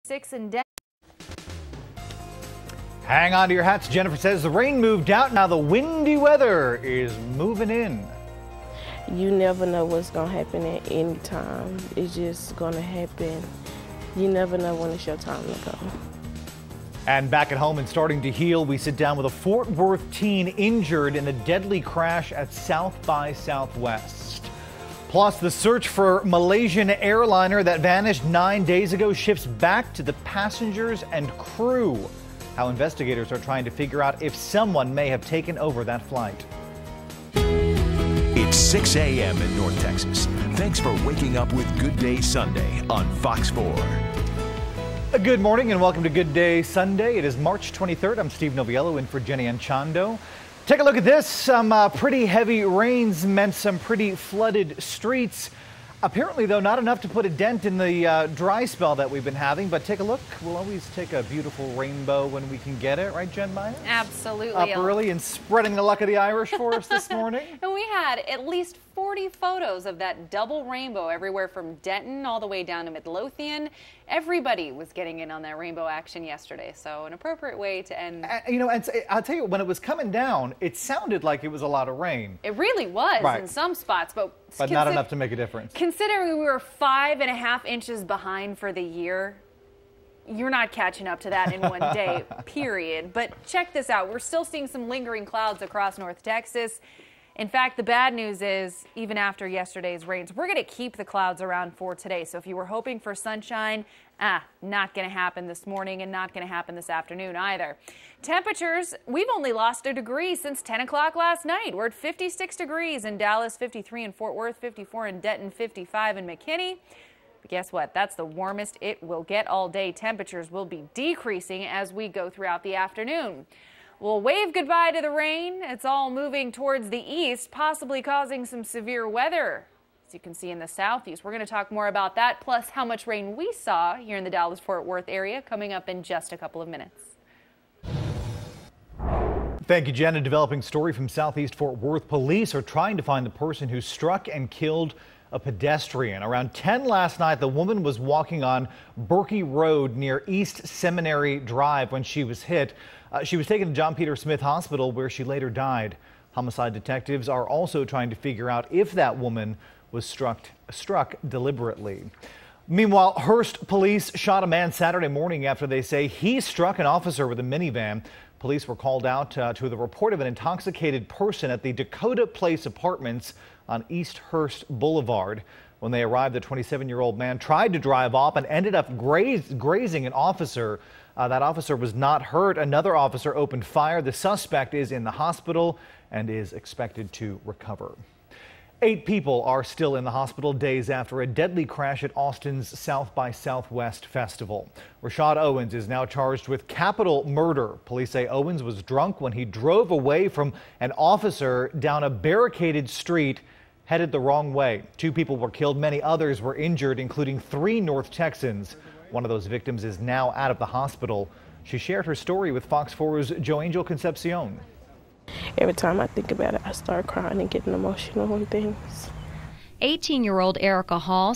6 and down. Hang on to your hats. Jennifer says the rain moved out. Now the windy weather is moving in. You never know what's going to happen at any time. It's just going to happen. You never know when it's your time to go. And back at home and starting to heal, we sit down with a Fort Worth teen injured in a deadly crash at South by Southwest. Plus, the search for Malaysian airliner that vanished 9 days ago shifts back to the passengers and crew. How investigators are trying to figure out if someone may have taken over that flight. It's 6 a.m. in North Texas. Thanks for waking up with Good Day Sunday on Fox 4. Good morning and welcome to Good Day Sunday. It is March 23rd. I'm Steve Noviello in for Jenny Anchondo. Take a look at this. Some pretty heavy rains meant some pretty flooded streets. Apparently, though, not enough to put a dent in the dry spell that we've been having. But take a look. We'll always take a beautiful rainbow when we can get it. Right, Jen Meyer? Absolutely. Up early and spreading the luck of the Irish for us this morning. And we had at least 40 photos of that double rainbow everywhere from Denton all the way down to Midlothian. Everybody was getting in on that rainbow action yesterday. So an appropriate way to end. And I'll tell you, when it was coming down, it sounded like it was a lot of rain. It really was in some spots, but not enough to make a difference. Considering we were 5.5 inches behind for the year, you're not catching up to that in one day, period. But check this out. We're still seeing some lingering clouds across North Texas. In fact, the bad news is, even after yesterday's rains, we're going to keep the clouds around for today. So if you were hoping for sunshine, not going to happen this morning and not going to happen this afternoon either. Temperatures, we've only lost a degree since 10 o'clock last night. We're at 56 degrees in Dallas, 53 in Fort Worth, 54 in Denton, 55 in McKinney. But guess what? That's the warmest it will get all day. Temperatures will be decreasing as we go throughout the afternoon. We'll wave goodbye to the rain. It's all moving towards the east, possibly causing some severe weather, as you can see in the southeast. We're going to talk more about that, plus how much rain we saw here in the Dallas-Fort Worth area, coming up in just a couple of minutes. Thank you, Jen. A developing story from Southeast Fort Worth. Police are trying to find the person who struck and killed a pedestrian. Around 10 last night, the woman was walking on Berkey Road near East Seminary Drive when she was hit. She was taken to John Peter Smith Hospital, where she later died. Homicide detectives are also trying to figure out if that woman was struck deliberately. Meanwhile, Hearst police shot a man Saturday morning after they say he struck an officer with a minivan. Police were called out to the report of an intoxicated person at the Dakota Place Apartments on East Hearst Boulevard. When they arrived, the 27-year-old man tried to drive off and ended up grazing an officer. That officer was not hurt. Another officer opened fire. The suspect is in the hospital and is expected to recover. 8 people are still in the hospital days after a deadly crash at Austin's South by Southwest festival. Rashad Owens is now charged with capital murder. Police say Owens was drunk when he drove away from an officer down a barricaded street headed the wrong way. 2 people were killed. Many others were injured, including 3 North Texans. One of those victims is now out of the hospital. She shared her story with Fox 4's Joangel Concepcion. Every time I think about it, I start crying and getting emotional and things. 18-year-old Erica Hall